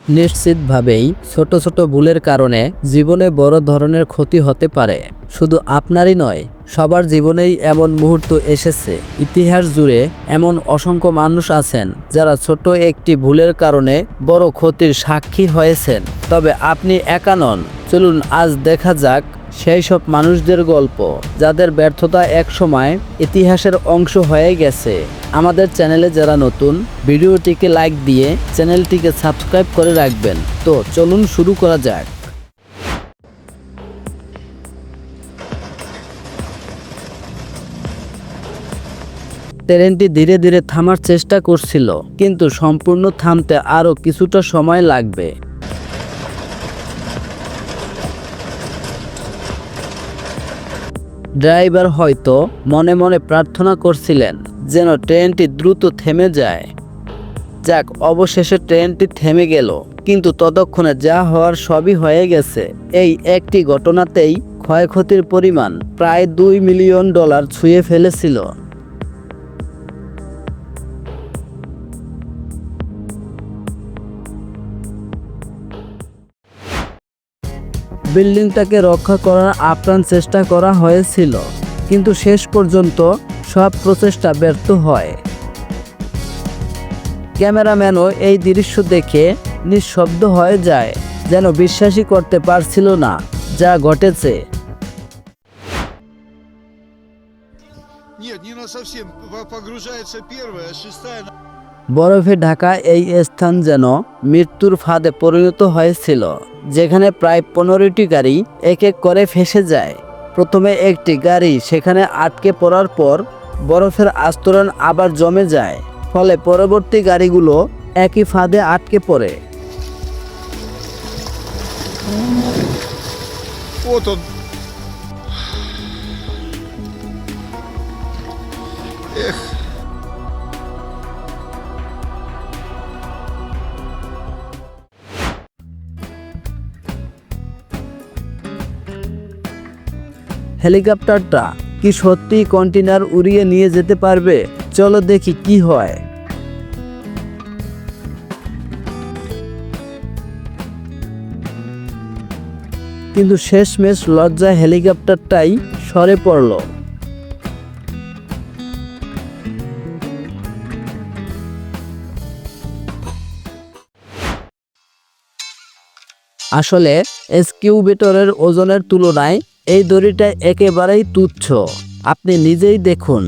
নিশ্চিতভাবেই ছোট ছোট ভুলের কারণে জীবনে বড় ধরনের ক্ষতি হতে পারে। শুধু আপনারই নয়, সবার জীবনেই এমন মুহূর্ত এসেছে। ইতিহাস জুড়ে এমন অসংখ্য মানুষ আছেন যারা ছোট একটি ভুলের কারণে বড় ক্ষতির সাক্ষী হয়েছেন। তবে আপনি একা নন। চলুন আজ দেখা যাক সেই সব মানুষদের গল্প যাদের ব্যর্থতা একসময় ইতিহাসের অংশ হয়ে গেছে। আমাদের চ্যানেলে যারা নতুন, ভিডিওটিকে লাইক দিয়ে চ্যানেলটিকে সাবস্ক্রাইব করে রাখবেন। তো চলুন শুরু করা যাক। ট্রেনটি ধীরে ধীরে থামার চেষ্টা করছিল, কিন্তু সম্পূর্ণ থামতে আরও কিছুটা সময় লাগবে। ড্রাইভার হয়তো মনে মনে প্রার্থনা করছিলেন যেন ট্রেনটি দ্রুত থেমে যায়। যাক, অবশেষে ট্রেনটি থেমে গেল, কিন্তু ততক্ষণে যা হওয়ার সবই হয়ে গেছে। এই একটি ঘটনাতেই ক্ষয়ক্ষতির পরিমাণ প্রায় $2 মিলিয়ন ছুঁয়ে ফেলেছিল। বিল্ডিংটাকে রক্ষা করার আপ্রাণ চেষ্টা করা হয়েছিল, কিন্তু শেষ পর্যন্ত সব প্রচেষ্টা ব্যর্থ হয়। ক্যামেরাম্যানও এই দৃশ্য দেখে নিঃশব্দ হয়ে যায়, যেন বিশ্বাসই করতে পারছিল না যা ঘটেছে। বরফে ঢাকা এই স্থান যেন মৃত্যুর ফাঁদে পরিণত হয়েছিল, যেখানে প্রায় 15টি গাড়ি এক এক করে ফেঁসে যায়। প্রথমে একটি গাড়ি সেখানে আটকে পড়ার পর বরফের আস্তরণ আবার জমে যায়, ফলে পরবর্তী গাড়িগুলো একই ফাঁদে আটকে পড়ে। হেলিকপ্টারটা কি সত্যি কন্টেইনার উড়িয়ে নিয়ে যেতে পারবে? চলো দেখি কি হয়। কিন্তু শেষমেশ লজ্জায় হেলিকপ্টারটাই সরে পড়ল। আসলে এক্সকিউভেটরের ওজনের তুলনায় এই দড়িটা একেবারেই তুচ্ছ। আপনি নিজেই দেখুন।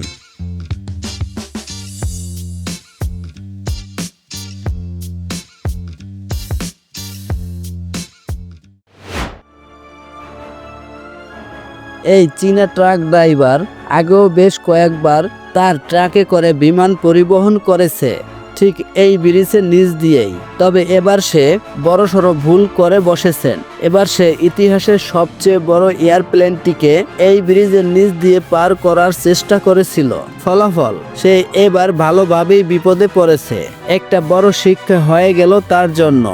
এই চীনা ট্রাক ড্রাইভার আগেও বেশ কয়েকবার তার ট্রাকে করে বিমান পরিবহন করেছে, ঠিক এই ব্রিজের নিচ দিয়েই। তবে এবার সে বড়সড় ভুল করে বসেছেন। এবার সে ইতিহাসের সবচেয়ে বড় এয়ারপ্লেনটিকে এই ব্রিজের নিচ দিয়ে পার করার চেষ্টা করেছিল। ফলাফল, সে এবার ভালোভাবেই বিপদে পড়েছে। একটা বড় শিক্ষা হয়ে গেল তার জন্য।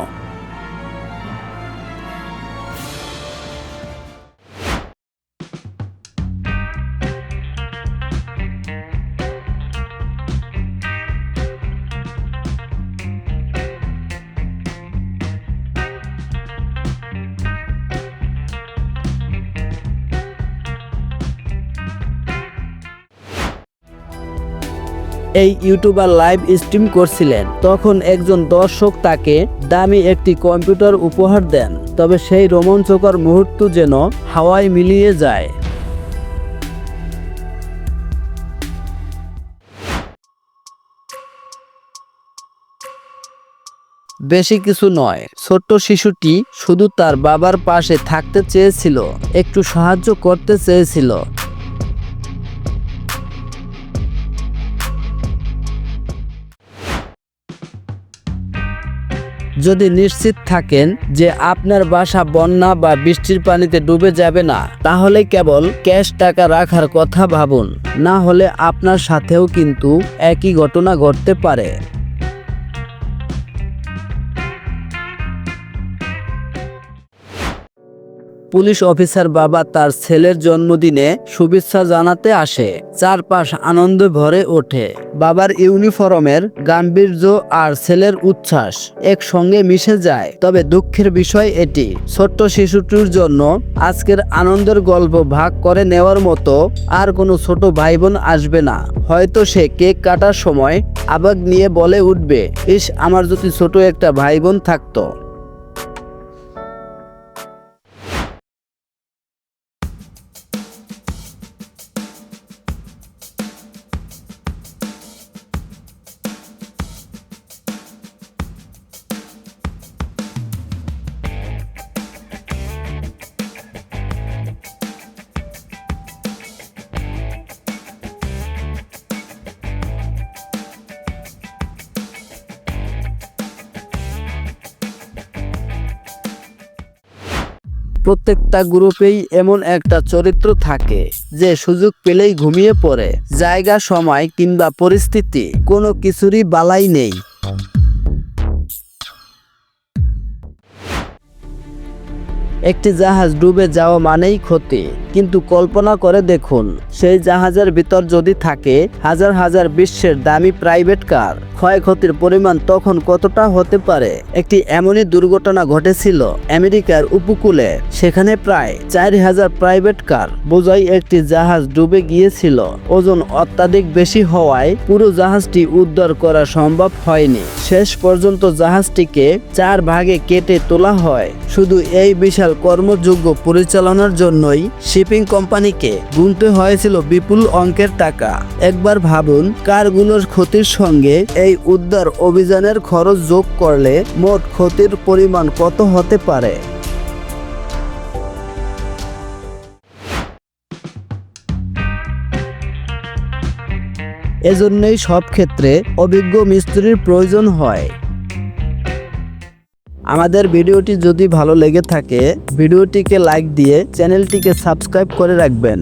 এই ইউটিউবার লাইভ স্ট্রিম করছিলেন, তখন একজন দর্শক তাকে দামি একটি কম্পিউটার উপহার দেন। তবে সেই রোমাঞ্চকর মুহূর্ত যেন হাওয়ায় মিলিয়ে যায়। বেশি কিছু নয়, ছোট্ট শিশুটি শুধু তার বাবার পাশে থাকতে চেয়েছিল, একটু সাহায্য করতে চেয়েছিল। যদি নিশ্চিত থাকেন যে আপনার বাসা বন্যা বা বৃষ্টির পানিতে ডুবে যাবে না, তাহলে কেবল ক্যাশ টাকা রাখার কথা ভাবুন। না হলে আপনার সাথেও কিন্তু একই ঘটনা ঘটতে পারে। পুলিশ অফিসার বাবা তার ছেলের জন্মদিনে শুভেচ্ছা জানাতে আসে। চারপাশ আনন্দে ভরে ওঠে। বাবার ইউনিফর্মের গাম্ভীর্য আর ছেলের উচ্ছ্বাস একসঙ্গে মিশে যায়। তবে দুঃখের বিষয় এটি, ছোট্ট শিশুটির জন্য আজকের আনন্দের গল্প ভাগ করে নেওয়ার মতো আর কোনো ছোট ভাই বোন আসবে না। হয়তো সে কেক কাটার সময় আবেগ নিয়ে বলে উঠবে, ইস, আমার যদি ছোট একটা ভাই বোন থাকতো। প্রত্যেকটা গ্রুপেই এমন একটা চরিত্র থাকে যে সুযোগ পেলেই ঘুমিয়ে পড়ে। জায়গা, সময় কিংবা পরিস্থিতি কোনো কিছুরই বালাই নেই। একটি জাহাজ ডুবে যাওয়া মানেই ক্ষতি, কিন্তু কল্পনা করে দেখুন, সেই জাহাজের ভিতর যদি থাকে হাজার হাজার বিশ্বের দামি প্রাইভেট কার, ক্ষয়ক্ষতির পরিমাণ তখন কতটা হতে পারে। একটি এমনই দুর্ঘটনা ঘটেছিল আমেরিকার উপকূলে। সেখানে প্রায় 4000 প্রাইভেট কার বোঝাই একটি জাহাজ ডুবে গিয়েছিল। ওজন অত্যাধিক বেশি হওয়ায় পুরো জাহাজটি উদ্ধার করা সম্ভব হয়নি। শেষ পর্যন্ত জাহাজটিকে 4 ভাগে কেটে তোলা হয়। শুধু এই বিশাল কর্মযোগ্য পরিচালনার জন্যই শিপিং কোম্পানিকে গুনতে হয়েছিল বিপুল অঙ্কের টাকা। একবার ভাবুন, কারগুলোর ক্ষতির সঙ্গে এই উদ্ধার অভিযানের খরচ যোগ করলে মোট ক্ষতির পরিমাণ কত হতে পারে। এজন্যই সব ক্ষেত্রে অভিজ্ঞ মিস্ত্রির প্রয়োজন হয়। আমাদের ভিডিওটি যদি ভালো লেগে থাকে, ভিডিওটিকে লাইক দিয়ে চ্যানেলটিকে সাবস্ক্রাইব করে রাখবেন।